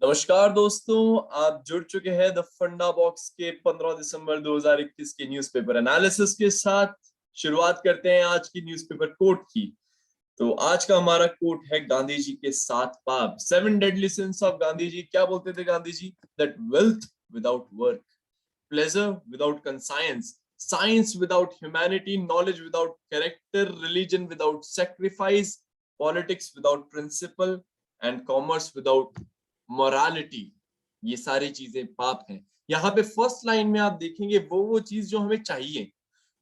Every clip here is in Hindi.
नमस्कार दोस्तों, आप जुड़ चुके हैं द फंडा बॉक्स के 15 दिसंबर 2021 के न्यूज़पेपर एनालिसिस के साथ। शुरुआत करते हैं आज की न्यूज़पेपर कोट की। तो आज का हमारा कोट है गांधी जी के 7 पाप, 7 deadly sins of Gandhi ji. क्या बोलते थे Gandhi ji? That wealth without work, pleasure without conscience, science without humanity, knowledge without character, religion without sacrifice, politics without principle and commerce without morality, ये सारी चीजें पाप हैं। यहाँ पे फर्स्ट लाइन में आप देखेंगे वो चीज जो हमें चाहिए,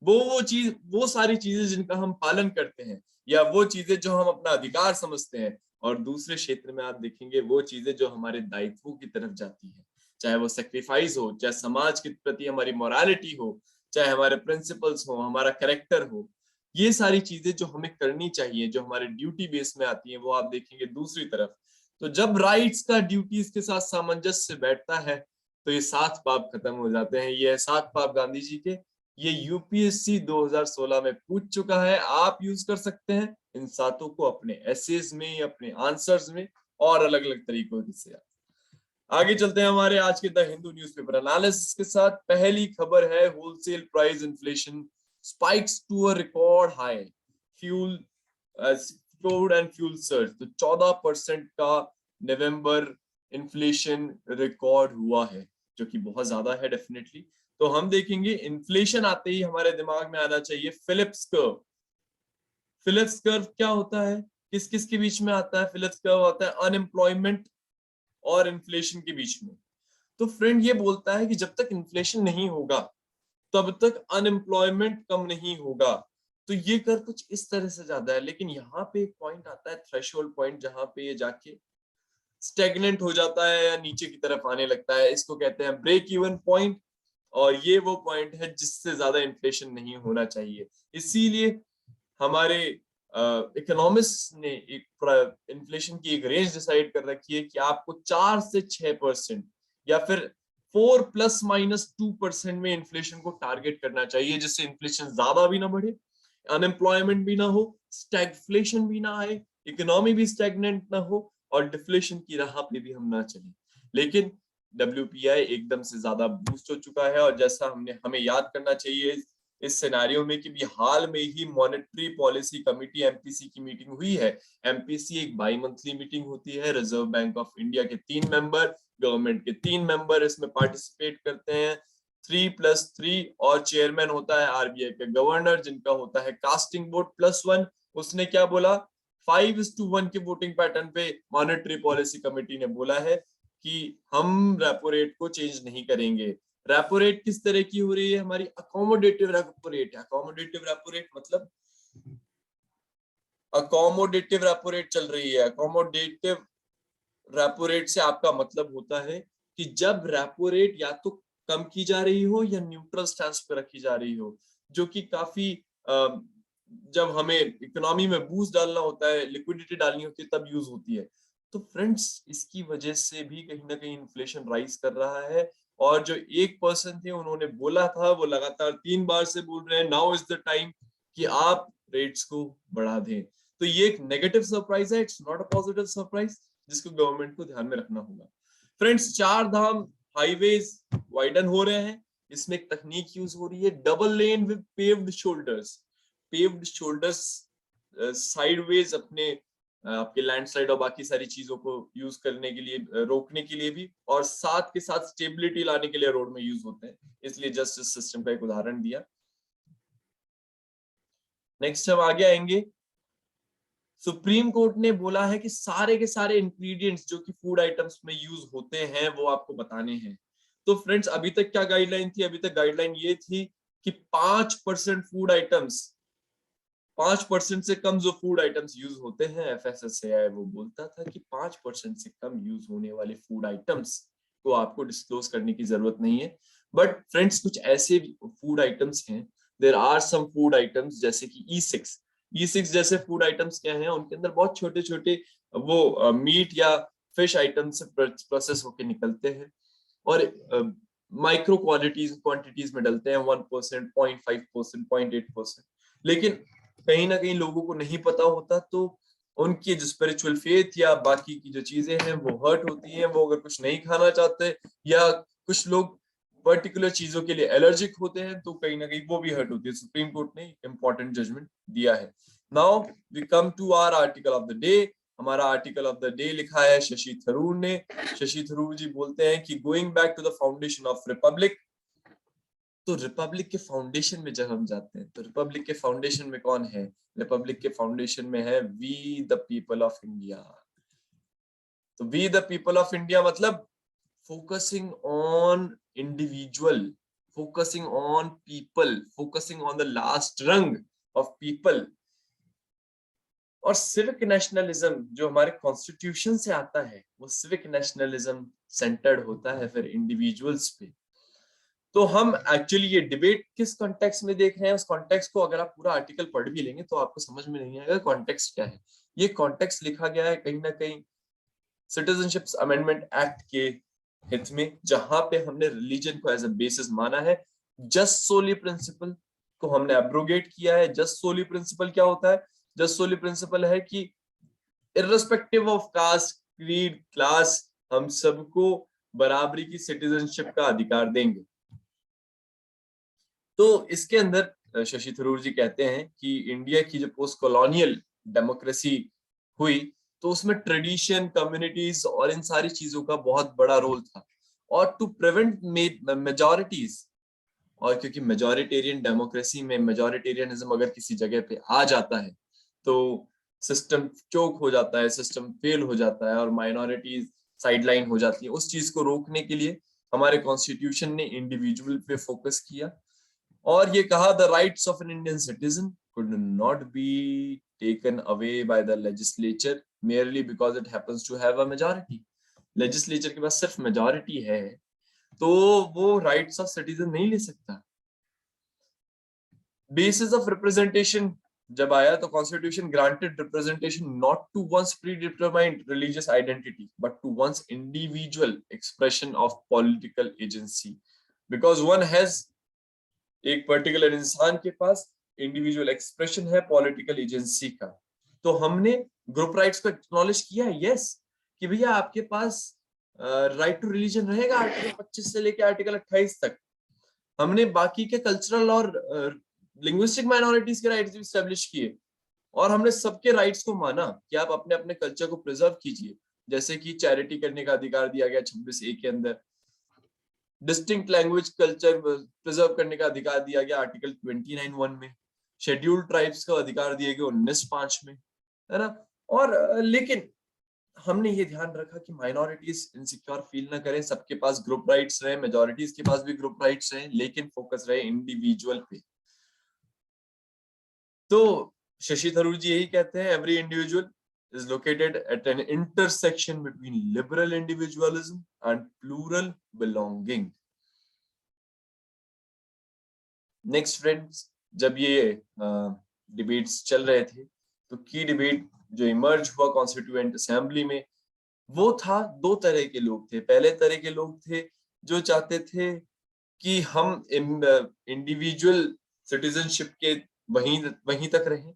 वो चीज, वो सारी चीजें जिनका हम पालन करते हैं, या वो चीजें जो हम अपना अधिकार समझते हैं। और दूसरे क्षेत्र में आप देखेंगे वो चीजें जो हमारे दायित्वों की तरफ जाती है, चाहे वो सेक्रीफाइस हो, चाहे समाज के प्रति हमारी मोरालिटी हो, चाहे हमारे प्रिंसिपल्स हो, हमारा कैरेक्टर हो। ये सारी चीजें जो हमें करनी चाहिए, जो हमारे ड्यूटी बेस में आती है, वो आप देखेंगे दूसरी तरफ। तो जब राइट्स का ड्यूटीज के साथ सामंजस्य बैठता है, तो ये 7 पाप खत्म हो जाते हैं। ये 7 पाप गांधी जी के। ये यूपीएससी 2016 में पूछ चुका है। आप यूज कर सकते हैं इन सातों को अपने एसेज में, अपने आंसर्स में, और अलग अलग तरीकों से। आगे चलते हैं हमारे आज के द हिंदू न्यूज़पेपर एनालिसिस के साथ। पहली खबर है wholesale price inflation spikes to a record high, fuel food and fuel surge. तो 14% का नवंबर इन्फ्लेशन रिकॉर्ड हुआ है, जो कि बहुत ज्यादा है डेफिनेटली। तो हम देखेंगे इन्फ्लेशन आते ही हमारे दिमाग में आना चाहिए फिलिप्स कर्व। फिलिप्स कर्व क्या होता है? किस किस के बीच में आता है? फिलिप्स कर्व आता है अनएम्प्लॉयमेंट और इन्फ्लेशन के बीच में। तो फ्रेंड ये बोलता है कि जब तक इन्फ्लेशन नहीं होगा तब तक अनएम्प्लॉयमेंट कम नहीं होगा। तो ये कर कुछ इस तरह से ज्यादा है, लेकिन यहाँ पे एक पॉइंट आता है, थ्रेशोल्ड पॉइंट, जहां पे ये जाके स्टेगनेंट हो जाता है या नीचे की तरफ आने लगता है। इसको कहते हैं ब्रेक इवन पॉइंट। और ये वो पॉइंट है जिससे ज्यादा इन्फ्लेशन नहीं होना चाहिए। इसीलिए हमारे इकोनॉमिस्ट ने एक इन्फ्लेशन की एक रेंज डिसाइड कर रखी है कि आपको 4 से 6% या फिर 4 ± 2% में इन्फ्लेशन को टारगेट करना चाहिए, जिससे इन्फ्लेशन ज्यादा भी ना बढ़े, अनएम्प्लॉयमेंट भी ना हो, स्टैगफ्लेशन भी ना आए, इकोनॉमी भी स्टैग्नेंट ना हो, और डिफ्लेशन की राह पे भी हम ना चले। लेकिन डब्ल्यूपीआई एकदम से ज्यादा बूस्ट हो चुका है, और जैसा हमें याद करना चाहिए इस सिनेरियो में कि भी हाल में ही मॉनेटरी पॉलिसी कमेटी एमपीसी की मीटिंग हुई है। एमपीसी एक बाई मंथली मीटिंग होती है। रिजर्व बैंक ऑफ इंडिया के 3 मेंबर, गवर्नमेंट के 3 मेंबर इसमें पार्टिसिपेट करते हैं, 3+3। और चेयरमैन होता है आरबीआई का गवर्नर, जिनका होता है कास्टिंग वोट +1। उसने क्या बोला? 5:1 के वोटिंग पैटर्न पे मॉनेटरी पॉलिसी कमेटी ने बोला है कि हम रेपो रेट को चेंज नहीं करेंगे। रेपो रेट किस तरह की हो रही है? हमारी अकोमोडेटिव रेपो रेट है। अकोमोडेटिव रेपो रेट मतलब अकोमोडेटिव रेपो रेट चल रही है। अकोमोडेटिव रेपो रेट से आपका मतलब होता है कि जब रेपो रेट या तो कम की जा रही हो या न्यूट्रल स्टैंस पे रखी जा रही हो, जो कि काफी जब हमें इकोनॉमी में बूस्ट डालना होता है, लिक्विडिटी डालनी होती है, तब यूज होती है। तो फ्रेंड्स, इसकी वजह से भी कहीं ना कहीं इन्फ्लेशन राइज कर रहा है। और जो एक पर्सन थे, उन्होंने बोला था, वो लगातार 3 बार से बोल रहे हैं नाउ इज द टाइम कि आप रेट्स को बढ़ा दें। तो ये एक नेगेटिव सरप्राइज है, it's not a positive surprise, जिसको गवर्नमेंट को ध्यान में रखना होगा। फ्रेंड्स, 4 धाम हाईवेज वाइडन हो रहे हैं। इसमें एक तकनीक यूज हो रही है, double lane with paved shoulders. Paved shoulders sideways अपने आपके लैंडस्लाइड और बाकी सारी चीजों को यूज करने के लिए, रोकने के लिए भी, और साथ के साथ स्टेबिलिटी लाने के लिए रोड में यूज होते हैं। इसलिए जस्टिस सिस्टम का एक उदाहरण दिया। नेक्स्ट हम आगे आएंगे। सुप्रीम कोर्ट ने बोला है कि सारे के सारे इंग्रेडिएंट्स जो कि फूड आइटम्स में यूज होते हैं वो आपको बताने हैं। तो फ्रेंड्स, अभी तक क्या गाइडलाइन थी? अभी तक गाइडलाइन ये थी कि 5% फूड आइटम्स, 5% से कम जो फूड आइटम्स यूज होते हैं, एफएसएसएआई वो बोलता था कि 5% से कम यूज होने वाले फूड आइटम्स को आपको डिस्क्लोज करने की जरूरत नहीं है। बट फ्रेंड्स, कुछ ऐसे फूड आइटम्स हैं, there are some food items जैसे कि ई6 जैसे फूड आइटम्स क्या हैं, उनके अंदर बहुत छोटे छोटे वो मीट या फिश आइटम्स से प्रोसेस होके निकलते हैं, और माइक्रो क्वांटिटीज में डलते हैं, 1%, 0.5%, 0.8%। लेकिन कहीं ना कहीं लोगों को नहीं पता होता, तो उनकी जो स्पिरिचुअल फेथ या बाकी की जो चीजें हैं वो हर्ट होती हैं, वो अगर कुछ नहीं खाना चाहते या कुछ लोग पर्टिकुलर चीजों के लिए एलर्जिक होते हैं तो कहीं ना कहीं वो भी हर्ट होती है। सुप्रीम कोर्ट ने इंपॉर्टेंट जजमेंट दिया है। Now we come to our article of the day. हमारा आर्टिकल ऑफ द डे लिखा है शशि थरूर ने। शशि थरूर जी बोलते हैं कि going back to the foundation of republic. तो रिपब्लिक के फाउंडेशन में जब हम जाते हैं तो रिपब्लिक के फाउंडेशन में कौन है? रिपब्लिक के फाउंडेशन में है we the people of India. तो we the people of India मतलब focusing on individual, focusing on people, focusing on the last rung of people. और सिविक नेशनलिज्म जो हमारे कॉन्स्टिट्यूशन से आता है वो सिविक नेशनलिज्म सेंटर्ड होता है फिर इंडिविजुअल्स पे। तो हम एक्चुअली ये डिबेट किस कॉन्टेक्स्ट में देख रहे हैं, उस कॉन्टेक्स्ट को अगर आप पूरा आर्टिकल पढ़ भी लेंगे तो आपको समझ में नहीं आएगा कॉन्टेक्स्ट क्या है। ये कॉन्टेक्स्ट लिखा गया है कहीं ना कहीं सिटीजनशिप अमेंडमेंट एक्ट के हित में, जहां पे हमने रिलीजन को एज अ बेसिस माना है। जस्ट सोली प्रिंसिपल को हमने एब्रोगेट किया है। जस्ट सोली प्रिंसिपल क्या होता है? जस्ट सोली प्रिंसिपल है कि irrespective of caste, creed, class, हम सबको बराबरी की सिटीजनशिप का अधिकार देंगे। तो इसके अंदर शशि थरूर जी कहते हैं कि इंडिया की जो पोस्ट कॉलोनियल डेमोक्रेसी हुई तो उसमें ट्रेडिशन, कम्युनिटीज और इन सारी चीजों का बहुत बड़ा रोल था। और टू प्रिवेंट मेजॉरिटीज, और क्योंकि मेजॉरिटेरियन डेमोक्रेसी में मेजॉरिटेरियनिज्म अगर किसी जगह पे आ जाता है तो सिस्टम चोक हो जाता है, सिस्टम फेल हो जाता है और माइनॉरिटीज साइडलाइन हो जाती है। उस चीज को रोकने के लिए हमारे कॉन्स्टिट्यूशन ने इंडिविजुअल पे फोकस किया और ये कहा the rights of an Indian citizen could not be taken away by the legislature merely because it happens to have a majority। Legislature के पास सिर्फ मेजॉरिटी है तो वो राइट्स ऑफ सिटीजन नहीं ले सकता। बेसिस ऑफ रिप्रेजेंटेशन जब आया तो constitution granted representation not to one's predetermined religious identity but to one's individual expression of political agency. Because one has, एक पर्टिकुलर इंसान के पास इंडिविजुअल एक्सप्रेशन है पॉलिटिकल एजेंसी का। तो हमने ग्रुप राइट्स को एक्नॉलेज किया है, यस, कि भैया आपके पास राइट टू रिलीजन रहेगा आर्टिकल 25 से लेकर आर्टिकल 28 तक। हमने बाकी के कल्चरल और लिंग्विस्टिक माइनॉरिटीज के राइट्स भी स्टैब्लिश किए और हमने सबके राइट्स को माना कि आप अपने अपने कल्चर को प्रिजर्व कीजिए। जैसे कि चैरिटी करने का अधिकार दिया गया 26A के अंदर, डिस्टिंक्ट लैंग्वेज कल्चर प्रिजर्व करने का अधिकार दिया गया आर्टिकल 29(1) में, शेड्यूल्ड ट्राइब्स का अधिकार दिए गए 19(5) में, है ना। और लेकिन हमने ये ध्यान रखा कि माइनॉरिटीज इनसिक्योर फील ना करें, सबके पास ग्रुप राइट्स रहे, मेजॉरिटीज के पास भी ग्रुप राइट्स रहे, लेकिन फोकस रहे इंडिविजुअल पे। तो शशि थरूर जी यही कहते हैं every individual is located at an intersection between liberal individualism and plural belonging। Next friends, जब ये डिबेट्स चल रहे थे तो की डिबेट जो इमर्ज हुआ कॉन्स्टिट्यूएंट असेंबली में वो था, दो तरह के लोग थे। पहले तरह के लोग थे जो चाहते थे कि हम इंडिविजुअल सिटीजनशिप के वहीं तक रहें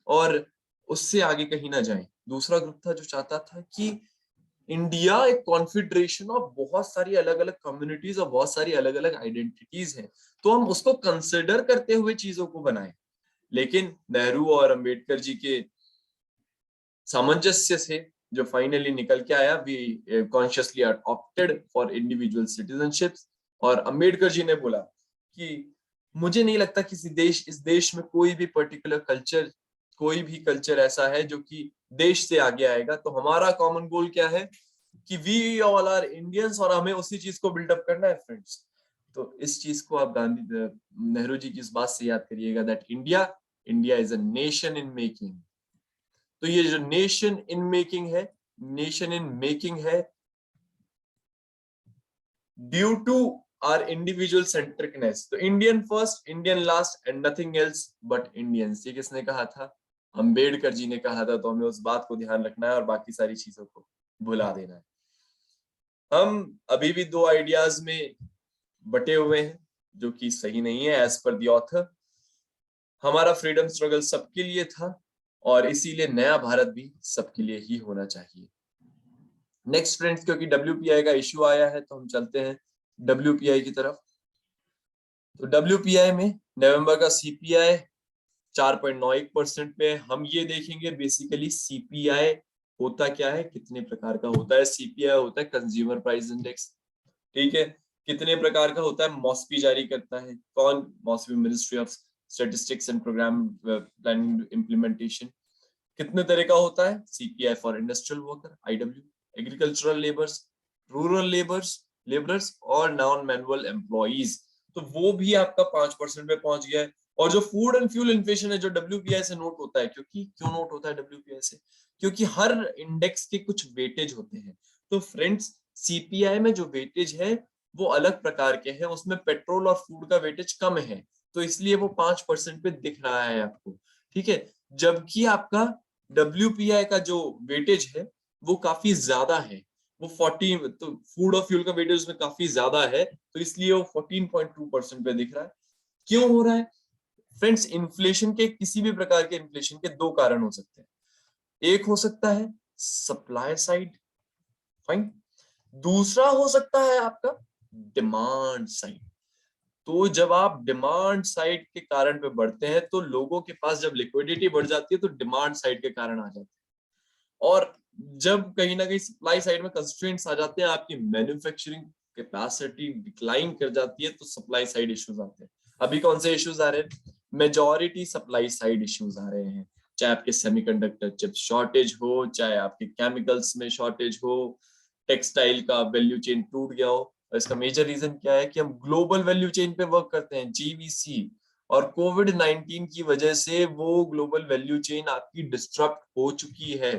और उससे आगे कहीं ना जाएं। दूसरा ग्रुप था जो चाहता था कि इंडिया एक कॉन्फेडरेशन ऑफ बहुत सारी अलग अलग कम्युनिटीज और बहुत सारी अलग अलग आइडेंटिटीज हैं, तो हम उसको कंसिडर करते हुए चीजों को बनाएं। लेकिन नेहरू और अंबेडकर जी के सामंजस्य से जो फाइनली निकल के आया, we consciously opted for individual citizenship. और अंबेडकर जी ने बोला कि मुझे नहीं लगता इस देश में कोई भी पर्टिकुलर कल्चर, कोई भी कल्चर ऐसा है जो कि देश से आगे आएगा। तो हमारा कॉमन गोल क्या है कि वी ऑल आर इंडियंस और हमें उसी चीज को बिल्डअप करना है फ्रेंड्स। तो इस चीज को आप नेहरू जी की इस बात से याद करिएगा that India is a nation in making. तो ये जो नेशन इन मेकिंग है, नेशन इन मेकिंग है ड्यू टू आवर इंडिविजुअल सेंट्रिकनेस। तो Indian first, Indian last and nothing else but Indians. ये किसने कहा था? अंबेडकर जी ने कहा था। तो हमें उस बात को ध्यान रखना है और बाकी सारी चीजों को भुला देना है। हम अभी भी दो आइडियाज में बटे हुए हैं जो कि सही नहीं है एज पर द ऑथर। हमारा फ्रीडम स्ट्रगल सबके लिए था और इसीलिए नया भारत भी सबके लिए ही होना चाहिए। नेक्स्ट फ्रेंड्स, क्योंकि WPI का इश्यू आया है तो हम चलते हैं WPI की तरफ। तो WPI में नवंबर का CPI 4.91% पे। हम ये देखेंगे बेसिकली CPI होता क्या है, कितने प्रकार का होता है। CPI होता है कंज्यूमर प्राइस इंडेक्स, ठीक है। कितने प्रकार का होता है, मॉस्पी जारी करता है। कौन? MoSPI, ministry of statistics and programme planning implementation. कितने तरह का होता है? CPI for industrial worker, IW, agricultural labours, rural labourers और नॉन मैनुअल एम्प्लॉइज। तो वो भी आपका 5% पे पहुंच गया है। और जो फूड एंड फ्यूल इन्फ्लेशन है जो WPI से नोट होता है, क्योंकि क्यों नोट होता है WPI से? क्योंकि हर इंडेक्स के कुछ वेटेज होते हैं। तो फ्रेंड्स, CPI में जो वेटेज है वो अलग प्रकार के हैं, उसमें पेट्रोल और फूड का वेटेज कम है, तो इसलिए वो 5% पे दिख रहा है आपको, ठीक है। जबकि आपका WPI का जो वेटेज है वो काफी ज्यादा है, वो 40, तो फूड और फ्यूल का वेटेज उसमें काफी ज्यादा है, तो इसलिए वो 14.2% पे दिख रहा है। क्यों हो रहा है फ्रेंड्स? इन्फ्लेशन के, किसी भी प्रकार के इन्फ्लेशन के दो कारण हो सकते हैं। एक हो सकता है सप्लाई साइड, फाइन। दूसरा हो सकता है आपका डिमांड साइड। तो जब आप डिमांड साइड के कारण पे बढ़ते हैं तो लोगों के पास जब लिक्विडिटी बढ़ जाती है तो डिमांड साइड के कारण आ जाते हैं। और जब कहीं ना कहीं सप्लाई साइड में कंस्ट्रेंट्स आ जाते हैं, आपकी मैन्युफैक्चरिंग कैपेसिटी डिक्लाइन कर जाती है, तो सप्लाई साइड इश्यूज आते हैं। अभी कौन से इश्यूज आ रहे हैं? मेजॉरिटी सप्लाई साइड इश्यूज आ रहे हैं, चाहे आपके सेमीकंडक्टर चिप शॉर्टेज हो, चाहे आपके केमिकल्स में शॉर्टेज हो, टेक्सटाइल का वैल्यू चेन टूट गया हो। और इसका मेजर रीजन क्या है कि हम ग्लोबल वैल्यू चेन पे वर्क करते हैं, GVC। और कोविड-19 की वजह से वो ग्लोबल वैल्यू चेन आपकी डिस्टर्ब हो चुकी है।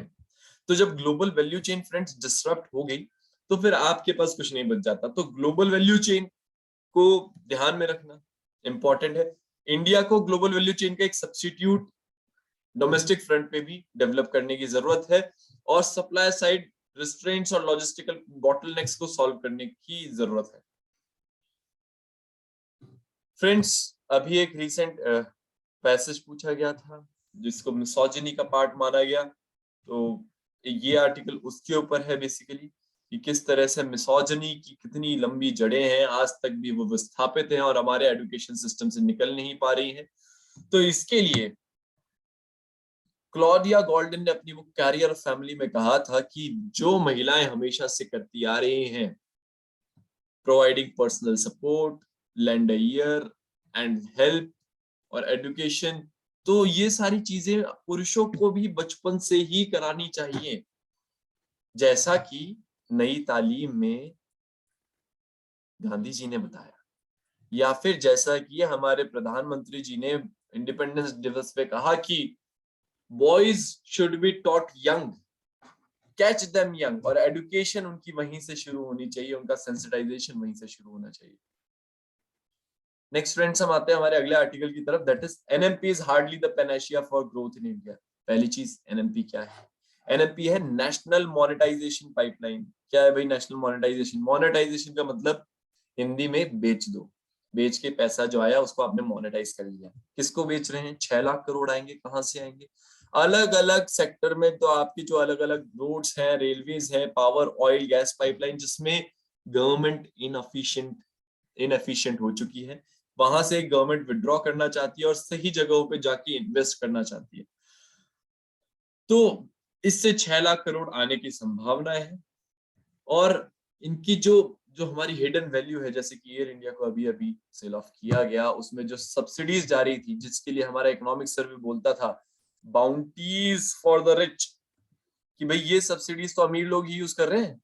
तो जब global value chain friends disrupt हो गई तो फिर आपके पास कुछ नहीं बच जाता। तो ग्लोबल वैल्यू चेन को ध्यान में रखना इंपॉर्टेंट है। इंडिया को ग्लोबल वैल्यू चेन का एक सब्स्टिट्यूट डोमेस्टिक फ्रंट पे भी डेवलप करने की जरूरत है, और सप्लाई साइड रिस्ट्रेंट्स और लॉजिस्टिकल बॉटलनेक्स को सॉल्व करने की जरूरत है। फ्रेंड्स, अभी एक रिसेंट पैसेज पूछा गया था जिसको मिसोजिनी का पार्ट माना गया, तो ये आर्टिकल उसके ऊपर है बेसिकली, कि किस तरह से मिसोजिनी की कितनी लंबी जड़ें हैं, आज तक भी वो विस्थापित हैं और हमारे एजुकेशन सिस्टम से निकल नहीं पा रही हैं। तो इसके लिए क्लॉडिया गोल्डन ने अपनी वो कैरियर फैमिली में कहा था कि जो महिलाएं हमेशा से करती आ रही हैं, providing personal support, land a year and help और एजुकेशन, तो ये सारी चीजें पुरुषों को भी बचपन से ही करानी चाहिए, जैसा कि नई तालीम में गांधी जी ने बताया, या फिर जैसा कि हमारे प्रधानमंत्री जी ने इंडिपेंडेंस दिवस पे कहा कि boys should be taught young, catch them young. और एजुकेशन उनकी वहीं से शुरू होनी चाहिए, उनका सेंसिटाइजेशन वहीं से शुरू होना चाहिए। नेक्स्ट फ्रेंड्स, हम आते हैं हमारे अगले आर्टिकल की तरफ, that is NMP is hardly the panacea for growth in India. पहली चीज, NMP क्या है? NMP है नेशनल मोनेटाइजेशन पाइपलाइन। क्या है भाई नेशनल मोनेटाइजेशन? मोनेटाइजेशन का मतलब हिंदी में बेच दो, बेच के पैसा जो आया उसको आपने मोनेटाइज कर लिया। किसको बेच रहे हैं? 6 लाख करोड़ आएंगे, कहां से आएंगे? अलग अलग सेक्टर में। तो आपकी जो अलग अलग रोड्स हैं, रेलवेज हैं, पावर, ऑयल, गैस पाइपलाइन, जिसमें गवर्नमेंट इनएफिशिएंट हो चुकी है, वहां से गवर्नमेंट विड्रॉ करना चाहती है और सही जगहों पे जाके इन्वेस्ट करना चाहती है। तो इससे 6 लाख करोड़ आने की संभावना है। और इनकी जो जो हमारी हिडन वैल्यू है, जैसे कि एयर इंडिया को अभी अभी सेल ऑफ किया गया, उसमें जो सब्सिडीज जारी थी, जिसके लिए हमारा इकोनॉमिक सर्वे बोलता था बाउंटीज फॉर द रिच, कि भाई ये सब्सिडीज तो अमीर लोग ही यूज कर रहे हैं।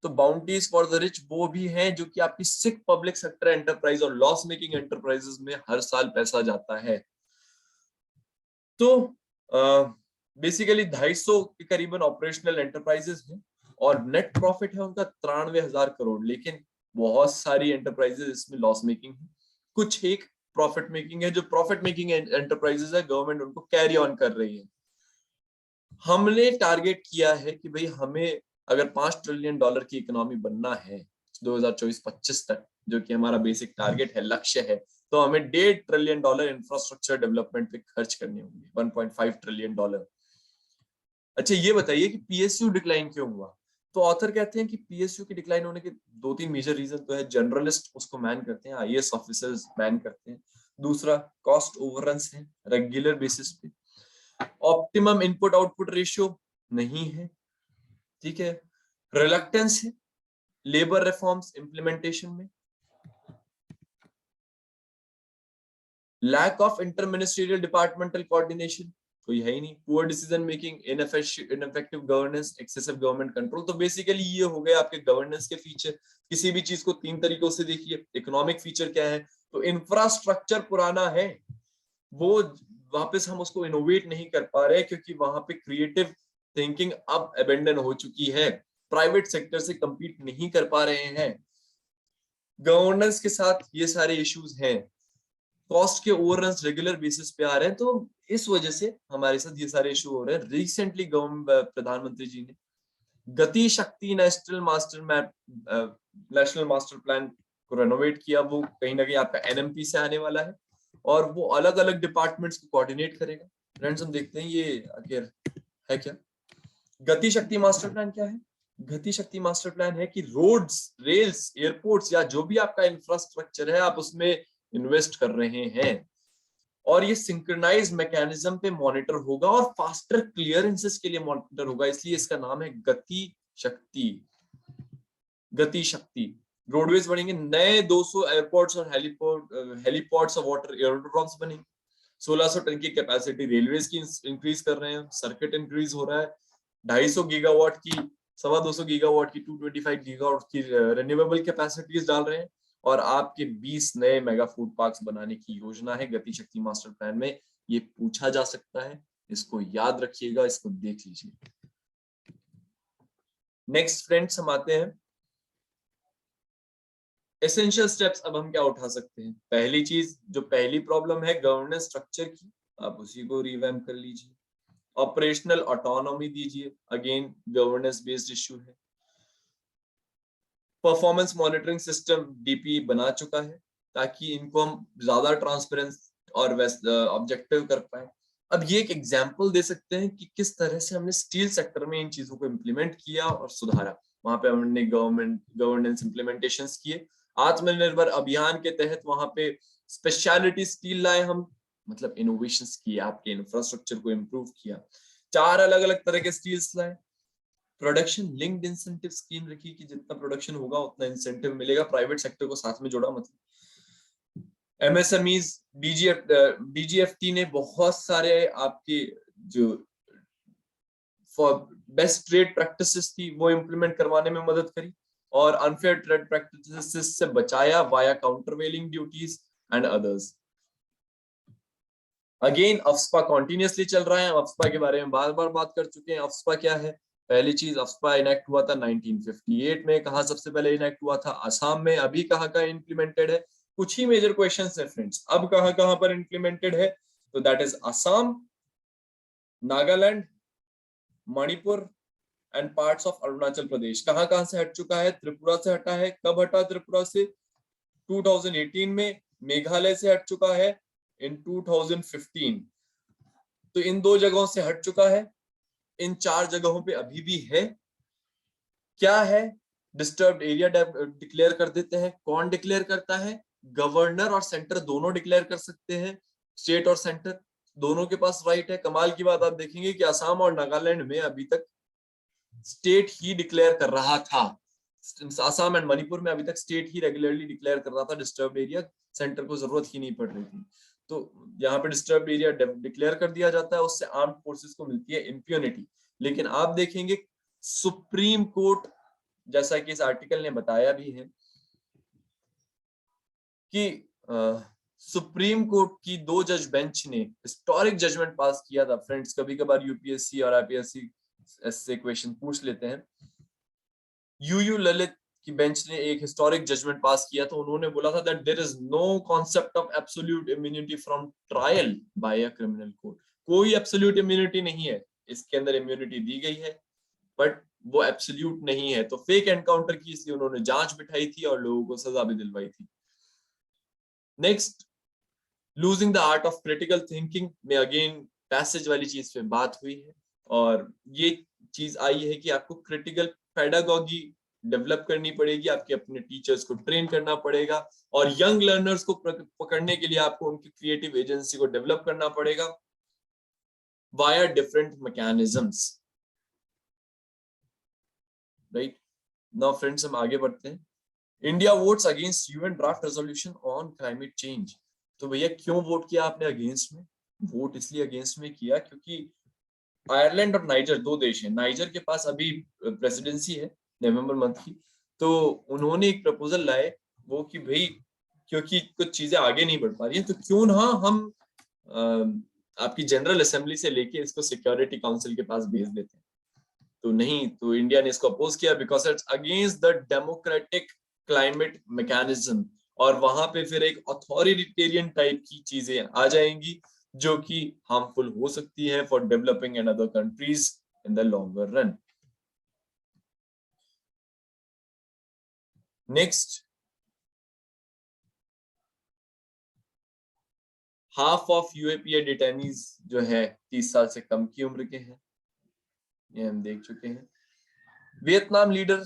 तो बाउंटीज फॉर द रिच वो भी है जो कि आपकी सिक पब्लिक सेक्टर एंटरप्राइज और लॉस मेकिंग एंटरप्राइजेस में हर साल पैसा जाता है। तो बेसिकली 250 के करीबन ऑपरेशनल एंटरप्राइजेस हैं और नेट प्रॉफिट है उनका 93,000 करोड़। लेकिन बहुत सारी एंटरप्राइजेस इसमें लॉस मेकिंग है, कुछ एक प्रॉफिट मेकिंग है। जो प्रॉफिट मेकिंग एंटरप्राइजेस है, गवर्नमेंट उनको कैरी ऑन कर रही है। हमने टारगेट किया है कि भाई हमें अगर $5 ट्रिलियन की इकोनॉमी बनना है 2024-25 तक, जो कि हमारा बेसिक टारगेट है, लक्ष्य है, तो हमें $1.5 ट्रिलियन इंफ्रास्ट्रक्चर डेवलपमेंट पे खर्च करने होंगे, $1.5 ट्रिलियन। अच्छा ये बताइए कि पीएसयू डिक्लाइन क्यों हुआ? तो ऑथर कहते हैं कि पीएसयू की डिक्लाइन होने के दो तीन मेजर रीजन तो है। जर्नलिस्ट उसको बैन करते हैं, आईएएस ऑफिसर्स बैन करते हैं। दूसरा कॉस्ट ओवररन्स है रेगुलर बेसिस पे। ऑप्टिमम इनपुट आउटपुट रेशियो नहीं है, ठीक है। रिलक्टेंस है लेबर रिफॉर्म्स इंप्लीमेंटेशन में। Lack of inter ministerial departmental coordination कोई है ही नहीं। Poor decision making, ineffective governance, excessive government control. तो बेसिकली ये हो गए आपके गवर्नेंस के फीचर। किसी भी चीज को तीन तरीकों से देखिए। इकोनॉमिक फीचर क्या है? तो इंफ्रास्ट्रक्चर पुराना है, वो वापस हम उसको इनोवेट नहीं कर पा रहे क्योंकि वहां पे क्रिएटिव थिंकिंग अब अबेंडन हो चुकी है। प्राइवेट सेक्टर से compete नहीं कर पा रहे हैं। गवर्नेंस के साथ ये सारे इश्यूज हैं। कॉस्ट के ओवररन्स रेगुलर बेसिस पे आ रहे हैं, तो इस वजह से हमारे साथ ये सारे इशू हो रहे हैं। रिसेंटली प्रधानमंत्री जी ने गति शक्ति नेशनल मास्टर प्लान को रेनोवेट किया। वो कहीं ना कहीं आपका एनएमपी से आने वाला है और वो अलग अलग डिपार्टमेंट्स को कोऑर्डिनेट करेगा। फ्रेंड्स हम देखते हैं ये आखिर है क्या। गति शक्ति मास्टर प्लान क्या है? गति शक्ति मास्टर प्लान है कि रोड्स, रेल्स, एयरपोर्ट्स या जो भी आपका इंफ्रास्ट्रक्चर है आप उसमें इन्वेस्ट कर रहे हैं और ये सिंक्रोनाइज मैकेनिज्म पे मॉनिटर होगा और फास्टर क्लियरेंसेस के लिए मॉनिटर होगा। इसलिए इसका नाम है गति शक्ति। गति शक्ति। रोडवेज बनेंगे, नए 200 एयरपोर्ट्स और हेलीपोर्ट्स और वाटर एयरोड्रोम्स बनेंगे। 1600 टन की कैपेसिटी रेलवेज की इंक्रीज कर रहे हैं। सर्किट इंक्रीज हो रहा है। 250 गीगावाट की, 225 गीगावाट की, 225 गीगावाट की रिन्यूएबल कैपेसिटीज डाल रहे हैं और आपके 20 नए मेगा फूड पार्क्स बनाने की योजना है गति शक्ति मास्टर प्लान में। ये पूछा जा सकता है, इसको याद रखिएगा, इसको देख लीजिए। नेक्स्ट फ्रेंड्स हम आते हैं एसेंशियल स्टेप्स। अब हम क्या उठा सकते हैं? पहली चीज, जो पहली प्रॉब्लम है गवर्नेंस स्ट्रक्चर की, आप उसी को रिवैम्प कर लीजिए। ऑपरेशनल ऑटोनॉमी दीजिए, अगेन गवर्नेंस बेस्ड इश्यू है। परफॉर्मेंस मॉनिटरिंग सिस्टम डीपी बना चुका है ताकि इनको हम ज्यादा ट्रांसपेरेंस और ऑब्जेक्टिव कर पाए। अब ये एक एग्जांपल दे सकते हैं कि किस तरह से हमने स्टील सेक्टर में इन चीजों को इम्प्लीमेंट किया और सुधारा। वहां पे हमने गवर्नेंस इम्प्लीमेंटेशंस किए। आत्मनिर्भर अभियान के तहत वहां पे स्पेशलिटी स्टील लाए हम, मतलब इनोवेशंस किए, आपके इंफ्रास्ट्रक्चर को इम्प्रूव किया। 4 अलग अलग तरह के स्टील्स लाए। प्रोडक्शन लिंक्ड इंसेंटिव स्कीम रखी कि जितना प्रोडक्शन होगा उतना इंसेंटिव मिलेगा। प्राइवेट सेक्टर को साथ में जोड़ा। मतलब एमएसएमईज, डीजीएफटी ने बहुत सारे आपके जो बेस्ट ट्रेड प्रैक्टिसेस थी वो इंप्लीमेंट करवाने में मदद करी और अनफेयर ट्रेड प्रैक्टिसेस से बचाया via countervailing duties and others. Again AFSPA continuously चल रहा है। अफ्स्पा के बारे में बार बार बात कर चुके हैं। अफ्स्पा क्या है? पहली चीज, अफ्स्पा इनेक्ट हुआ था 1958 में। कहा सबसे पहले इनेक्ट हुआ था? असम में। अभी कहाँ का इंप्लीमेंटेड है? कुछ ही मेजर क्वेश्चंस है फ्रेंड्स। अब कहाँ कहाँ पर इंप्लीमेंटेड है? तो that is Assam, Nagaland, Manipur and parts of Arunachal Pradesh. कहाँ कहाँ से हट चुका है? त्रिपुरा से हटा है। कब हटा त्रिपुरा से? 2018 में। मेघालय से हट चुका है इन 2015। तो इन 2 जगहों से हट चुका है। इन 4 जगहों पे अभी भी है। क्या है? डिस्टर्ब्ड एरिया डिक्लेयर कर देते हैं। कौन डिक्लेयर करता है? गवर्नर और सेंटर दोनों डिक्लेयर कर सकते हैं। स्टेट और सेंटर दोनों के पास राइट है। कमाल की बात आप देखेंगे कि असम और नागालैंड में अभी तक स्टेट ही डिक्लेयर कर रहा था। असम एंड मणिपुर में अभी तक स्टेट ही रेगुलरली डिक्लेयर कर रहा था डिस्टर्ब्ड एरिया। सेंटर को जरूरत ही नहीं पड़ रही थी। तो यहाँ पे डिस्टर्ब्ड एरिया डिक्लेयर कर दिया जाता है, उससे आर्म्ड फोर्सेस को मिलती है इम्प्यूनिटी। लेकिन आप देखेंगे सुप्रीम कोर्ट, जैसा कि इस आर्टिकल ने बताया भी है कि सुप्रीम कोर्ट की 2 जज बेंच ने हिस्टोरिक जजमेंट पास किया था। फ्रेंड्स कभी कभार यूपीएससी और आईपीएससी से क्वेश्चन पूछ लेते हैं। यूयू ललित की बेंच ने एक हिस्टोरिक जजमेंट पास किया। तो उन्होंने बोला था that there is no concept of absolute immunity from trial by a criminal court. कोई एब्सोल्यूट इम्यूनिटी नहीं है। इसके अंदर इम्यूनिटी दी गई है बट वो एब्सोल्यूट नहीं है। तो फेक एनकाउंटर की इसलिए उन्होंने जांच बिठाई थी और लोगों को सजा भी दिलवाई थी। Next, losing the art of critical thinking में अगेन पैसेज वाली चीज पे बात हुई है। और ये चीज आई है कि आपको क्रिटिकल पेडागॉजी डेवलप करनी पड़ेगी, आपके अपने टीचर्स को ट्रेन करना पड़ेगा, और यंग लर्नर्स को पकड़ने के लिए आपको उनकी क्रिएटिव एजेंसी को डेवलप करना पड़ेगा via different mechanisms. Right now friends, हम आगे बढ़ते हैं। India votes against UN draft resolution on climate change. तो भैया क्यों वोट किया आपने अगेंस्ट में? वोट इसलिए अगेंस्ट में किया क्योंकि आयरलैंड और नाइजर दो देश हैं, नाइजर के पास अभी प्रेसिडेंसी है नवंबर मंथ की, तो उन्होंने एक प्रपोजल लाए वो कि भाई क्योंकि कुछ चीजें आगे नहीं बढ़ पा रही हैं तो क्यों ना हम आपकी जनरल असेंबली से लेके इसको सिक्योरिटी काउंसिल के पास भेज देते हैं। तो नहीं, तो इंडिया ने इसको अपोज किया because it's against the democratic climate mechanism, और वहां पे फिर एक अथॉरिटेरियन टाइप की चीजें आ जाएंगी जो कि हार्मफुल हो सकती है for developing and other countries in the longer run. Next, half of UAPA detainees जो है 30 साल से कम की उम्र के हैं, ये हम देख चुके हैं। वियतनाम लीडर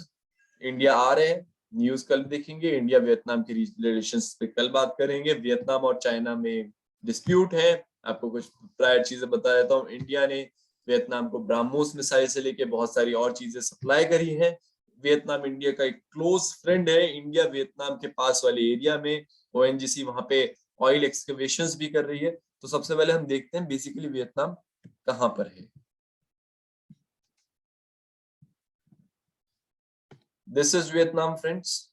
इंडिया आ रहे हैं, न्यूज कल देखेंगे। इंडिया वियतनाम के रिलेशंस पे कल बात करेंगे। वियतनाम और चाइना में डिस्प्यूट है, आपको कुछ प्रायर चीजें बता देता हूँ। इंडिया ने वियतनाम को ब्राह्मोस मिसाइल से लेके बहुत सारी और चीजें सप्लाई करी है। वियतनाम इंडिया का एक क्लोज फ्रेंड है। इंडिया वियतनाम के पास वाले एरिया में ओएनजीसी वहां पे ऑयल एक्सकवेशंस भी कर रही है। तो सबसे पहले हम देखते हैं बेसिकली वियतनाम कहां पर है। दिस इज वियतनाम फ्रेंड्स,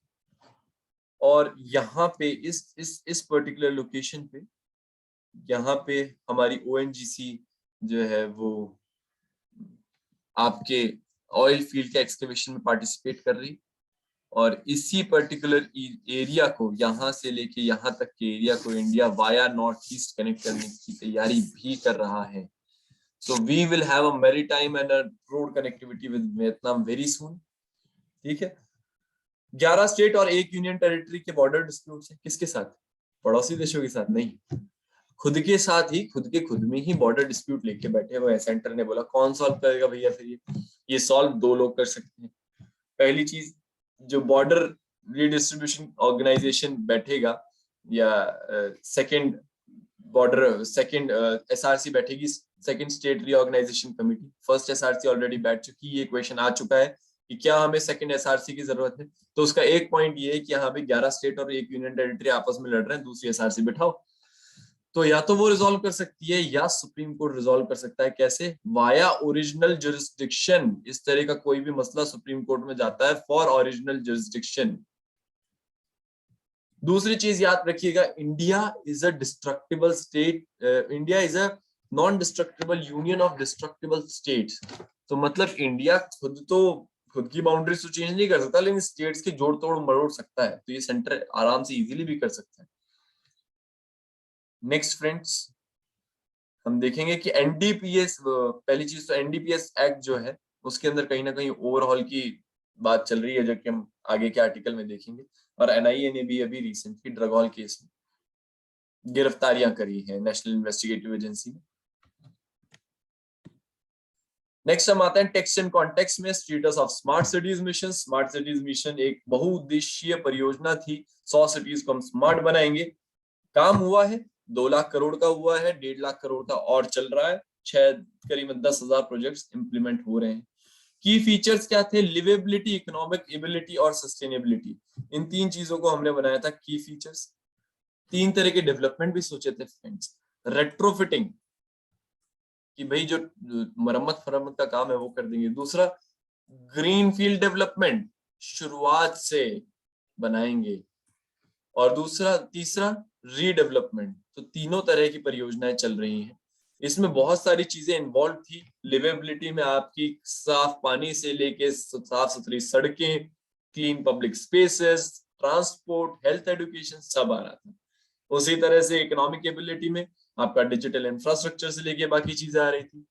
और यहाँ पे इस पर्टिकुलर लोकेशन पे यहाँ पे हमारी ओएनजीसी जो है वो आपके ऑयल फील्ड के एक्सकवेशन में पार्टिसिपेट कर रही, और इसी पर्टिकुलर एरिया को यहाँ से लेके यहाँ तक के एरिया को India via north east connect करने की तैयारी भी कर रहा है। So we will have a maritime and a road connectivity with Vietnam very soon. ठीक है, 11 स्टेट और एक यूनियन टेरिटरी के बॉर्डर डिस्प्यूट है, किसके साथ? पड़ोसी देशों के साथ नहीं, खुद के साथ ही, खुद में ही बॉर्डर डिस्प्यूट लेके बैठे हुए हैं। सेंटर ने बोला कौन सॉल्व करेगा भैया? फिर ये सॉल्व दो लोग कर सकते हैं। पहली चीज, जो बॉर्डर रीडिस्ट्रीब्यूशन ऑर्गेनाइजेशन बैठेगा, या सेकंड एसआरसी बैठेगी, second state reorganisation committee. First SRC already बैठ चुकी है, ये क्वेश्चन आ चुका है कि क्या हमें सेकंड एसआरसी की जरूरत है। तो उसका एक पॉइंट ये है कि यहाँ पे 11 स्टेट और एक यूनियन टेरिटरी आपस में लड़ रहे हैं, दूसरी एसआरसी बिठाओ। तो या तो वो रिजॉल्व कर सकती है या सुप्रीम कोर्ट रिजॉल्व कर सकता है। कैसे? Via original jurisdiction. इस तरह का कोई भी मसला सुप्रीम कोर्ट में जाता है फॉर ओरिजिनल जुरिस्डिक्शन। दूसरी चीज याद रखिएगा, India is a destructible state, India is a non destructible union of destructible states. तो मतलब इंडिया खुद की बाउंड्रीज तो चेंज नहीं कर सकता, लेकिन स्टेट्स के जोड़ तोड़ मरोड़ सकता है। तो ये सेंटर आराम से इजीली भी कर सकता है। नेक्स्ट फ्रेंड्स, हम देखेंगे कि एनडीपीएस, पहली चीज तो एनडीपीएस एक्ट जो है उसके अंदर कहीं ना कहीं ओवरहॉल की बात चल रही है, जो कि हम आगे के आर्टिकल में देखेंगे। और एनआईए ने भी अभी रिसेंटली ड्रगॉल केस में गिरफ्तारियां करी है नेशनल इन्वेस्टिगेटिव एजेंसी ने। नेक्स्ट हम आते हैं टेक्स्ट एंड कॉन्टेक्स्ट में। Status of smart cities mission. Smart cities mission एक बहुउद्देशीय परियोजना थी, 100 सिटीज को हम स्मार्ट बनाएंगे। काम हुआ है, 2 लाख करोड़ का हुआ है, 1.5 लाख करोड़ का और चल रहा है, करीबन 10,000 प्रोजेक्ट्स इंप्लीमेंट हो रहे हैं। की फीचर्स क्या थे? लिवेबिलिटी, इकोनॉमिक एबिलिटी और सस्टेनेबिलिटी। इन 3 चीजों को हमने बनाया था की फीचर्स। 3 तरह के डेवलपमेंट भी सोचे थे फ्रेंड्स। रेट्रोफिटिंग, कि भाई जो मरम्मत फरम्मत का काम है वो कर देंगे। दूसरा, ग्रीन फील्ड डेवलपमेंट, शुरुआत से बनाएंगे। और तीसरा रीडेवलपमेंट। तो तीनों तरह की परियोजनाएं चल रही हैं। इसमें बहुत सारी चीजें इन्वॉल्व थी। लिवेबिलिटी में आपकी साफ पानी से लेके साफ सुथरी सड़कें, clean public spaces, transport, health, education सब आ रहा था। उसी तरह से इकोनॉमिक एबिलिटी में आपका डिजिटल इंफ्रास्ट्रक्चर से लेके बाकी चीजें आ रही थी।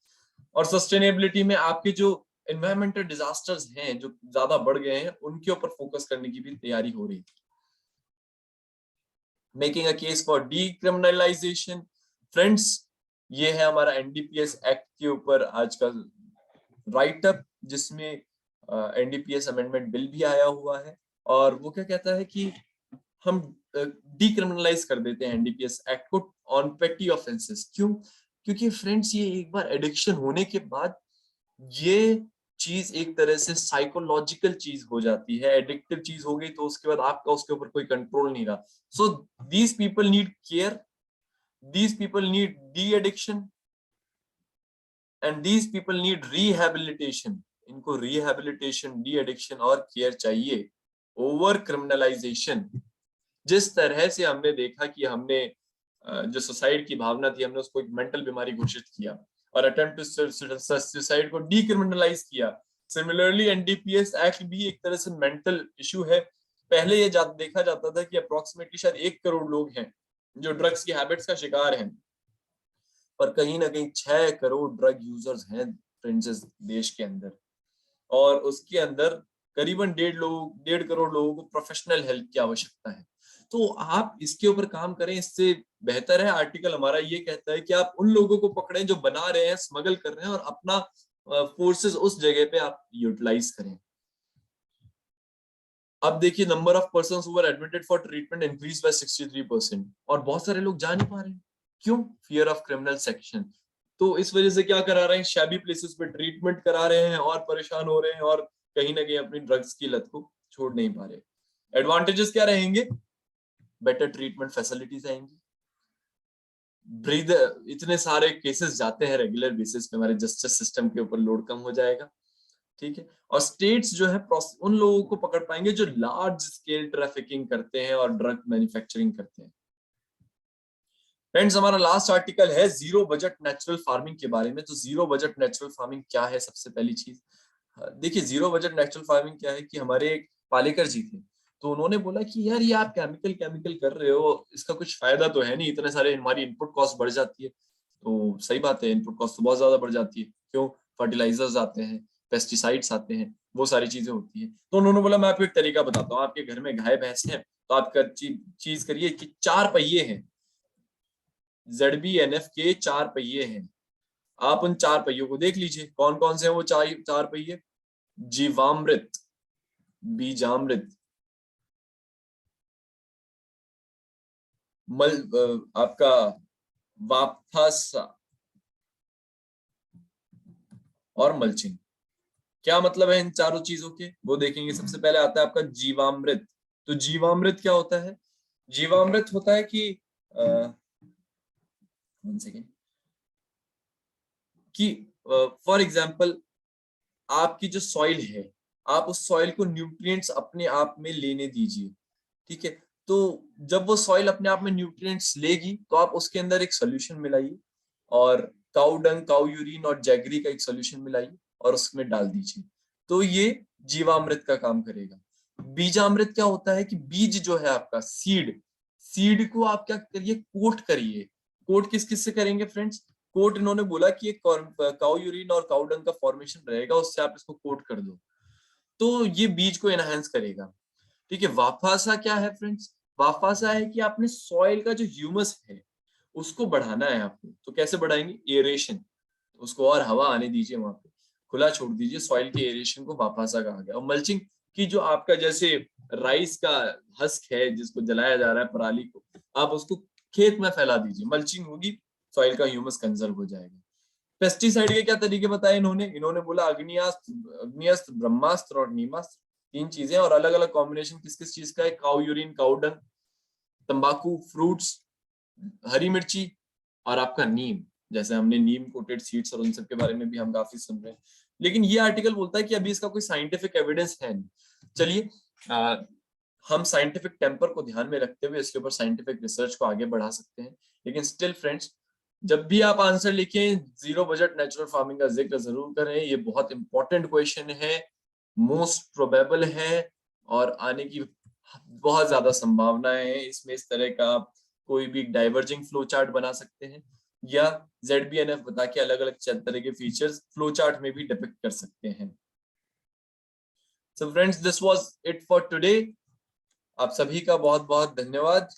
और सस्टेनेबिलिटी में आपके जो एनवायरमेंटल डिजास्टर्स हैं जो ज्यादा बढ़ गए हैं उनके ऊपर फोकस करने की भी तैयारी हो रही थी। Making a case for decriminalisation. Friends, ये है हमारा एनडीपीएस एक्ट के ऊपर आज का राइट अप जिसमें एनडीपीएस अमेंडमेंट बिल भी आया हुआ है, और वो क्या कहता है कि हम डीक्रिमिनलाइज कर देते हैं एनडीपीएस एक्ट को ऑन पेटी ऑफेंसेस। क्यों? क्योंकि फ्रेंड्स ये एक बार एडिक्शन होने के बाद ये चीज एक तरह से साइकोलॉजिकल चीज हो जाती है, एडिक्टिव चीज हो गई तो उसके बाद आपका उसके ऊपर कोई कंट्रोल नहीं रहा। So these people need care, these people need de addiction, and these people need rehabilitation. इनको रिहेबिलिटेशन, डी एडिक्शन और केयर चाहिए ओवर क्रिमिनलाइजेशन। जिस तरह से हमने देखा कि हमने जो सुसाइड की भावना थी, हमने उसको एक मेंटल बीमारी घोषित किया और अटेम्प्ट टू सुसाइड को डीक्रिमिनलाइज किया। सिमिलरली एनडीपीएस एक्ट भी एक तरह से मेंटल इशू है। पहले ये देखा जाता था कि अप्रोक्सीमेटली शायद 1 करोड़ लोग हैं जो ड्रग्स की हैबिट्स का शिकार हैं, पर कहीं ना कहीं 6 करोड़ ड्रग यूजर्स हैं फ्रेंड्स देश के अंदर, और उसके अंदर करीबन 1.5 करोड़ लोगों को प्रोफेशनल हेल्प की आवश्यकता है। तो आप इसके ऊपर काम करें, इससे बेहतर है आर्टिकल हमारा ये कहता है कि आप उन लोगों को पकड़ें जो बना रहे हैं, स्मगल कर रहे हैं, और अपना फोर्सेस उस जगह पे आप यूटिलाइज करें। अब देखिए, number of persons who were admitted for treatment increase by 63%, और बहुत सारे लोग जा नहीं पा रहे हैं। क्यों? Fear of criminal section. तो इस वजह से क्या करा रहे हैं, शैबी प्लेसेस पे ट्रीटमेंट करा रहे हैं और परेशान हो रहे हैं, और कहीं ना कहीं अपनी ड्रग्स की लत को छोड़ नहीं पा रहे। एडवांटेजेस क्या रहेंगे? बेटर ट्रीटमेंट फैसिलिटीज आएंगी, ब्रीद इतने सारे केसेस जाते हैं रेगुलर बेसिस पे, हमारे जस्टिस सिस्टम के ऊपर लोड कम हो जाएगा, ठीक है। और स्टेट्स जो है उन लोगों को पकड़ पाएंगे जो लार्ज स्केल ट्रैफिकिंग करते हैं और ड्रग मैन्युफैक्चरिंग करते हैं। फ्रेंड्स, हमारा लास्ट आर्टिकल है जीरो बजट नेचुरल फार्मिंग के बारे में। तो जीरो बजट नेचुरल फार्मिंग क्या है? सबसे पहली चीज देखिए, जीरो बजट नेचुरल फार्मिंग क्या है कि हमारे एक पालेकर जी थे, तो उन्होंने बोला कि यार ये आप केमिकल कर रहे हो, इसका कुछ फायदा तो है नहीं, इतने सारे हमारी इनपुट कॉस्ट बढ़ जाती है। तो सही बात है, इनपुट कॉस्ट तो बहुत ज्यादा बढ़ जाती है। क्यों? फर्टिलाइजर्स आते हैं, पेस्टिसाइड्स आते हैं, वो सारी चीजें होती हैं। तो उन्होंने बोला मैं आपको एक तरीका बताता हूँ, आपके घर में गाय भैंस है तो आप चीज करिए कि 4 पहिए हैं, ZBNF के 4 पहिए हैं। आप उन 4 पहियों को देख लीजिए, कौन कौन से हैं वो 4 पहिए। जीवामृत, बीजामृत, आपका वापथासा और मल्चिंग। क्या मतलब है इन चारों चीजों के, वो देखेंगे। सबसे पहले आता है आपका जीवामृत। तो जीवामृत क्या होता है? जीवामृत होता है कि फॉर एग्जाम्पल आपकी जो सॉइल है, आप उस सॉइल को न्यूट्रिएंट्स अपने आप में लेने दीजिए, ठीक है। तो जब वो सॉइल अपने आप में न्यूट्रिएंट्स लेगी तो आप उसके अंदर एक सोल्यूशन मिलाइए, और काउ डंग, काउ यूरिन और जैगरी का एक सोल्यूशन मिलाइए और उसमें डाल दीजिए, तो ये जीवामृत का काम करेगा। बीजामृत क्या होता है कि बीज जो है आपका सीड, सीड को आप क्या करिए, कोट करिए। कोट किस किस से करेंगे फ्रेंड्स? कोट इन्होंने बोला कि एक काउ यूरिन और काउ डंग का फॉर्मेशन रहेगा, उससे आप इसको कोट कर दो, तो ये बीज को एनहांस करेगा, ठीक है। वाफासा क्या है फ्रेंड्स? वाफासा है कि आपने सॉइल का जो ह्यूमस है उसको बढ़ाना है आपको। तो कैसे बढ़ाएंगे? एरेशन, उसको और हवा आने दीजिए, वहां पे खुला छोड़ दीजिए, सॉइल के एरेशन को वाफासा कहा गया। और मल्चिंग की जो आपका जैसे राइस का हस्क है जिसको जलाया जा रहा है, पराली को, आप उसको खेत में फैला दीजिए, मल्चिंग होगी, सॉइल का ह्यूमस कंजर्व हो जाएगा। पेस्टिसाइड के क्या तरीके बताए इन्होंने? इन्होंने बोला अग्नियास्त्र, अग्नियास्त्र, ब्रह्मास्त्र और नीमास्त्र, 3 चीजें, और अलग अलग कॉम्बिनेशन किस किस चीज का है? काउ यूरिन, काउ डंग, तंबाकू, फ्रूट्स, हरी मिर्ची और आपका नीम। जैसे हमने नीम कोटेड सीड्स और उन सब के बारे में भी हम काफी सुन रहे हैं, लेकिन ये आर्टिकल बोलता है कि अभी इसका कोई साइंटिफिक एविडेंस है नहीं। चलिए हम साइंटिफिक टेम्पर को ध्यान में रखते हुए इसके ऊपर साइंटिफिक रिसर्च को आगे बढ़ा सकते हैं। लेकिन स्टिल फ्रेंड्स, जब भी आप आंसर लिखें, जीरो बजट नेचुरल फार्मिंग का जिक्र जरूर करें। ये बहुत इंपॉर्टेंट क्वेश्चन है, मोस्ट प्रोबेबल है, और आने की बहुत ज्यादा संभावनाएं हैं इसमें। इस तरह का आप कोई भी डाइवर्जिंग फ्लो चार्ट बना सकते हैं, या ZBNF बता के अलग अलग तरह के फीचर्स फ्लो चार्ट में भी डिपिक्ट कर सकते हैं। So friends, this was it for today. आप सभी का बहुत बहुत धन्यवाद।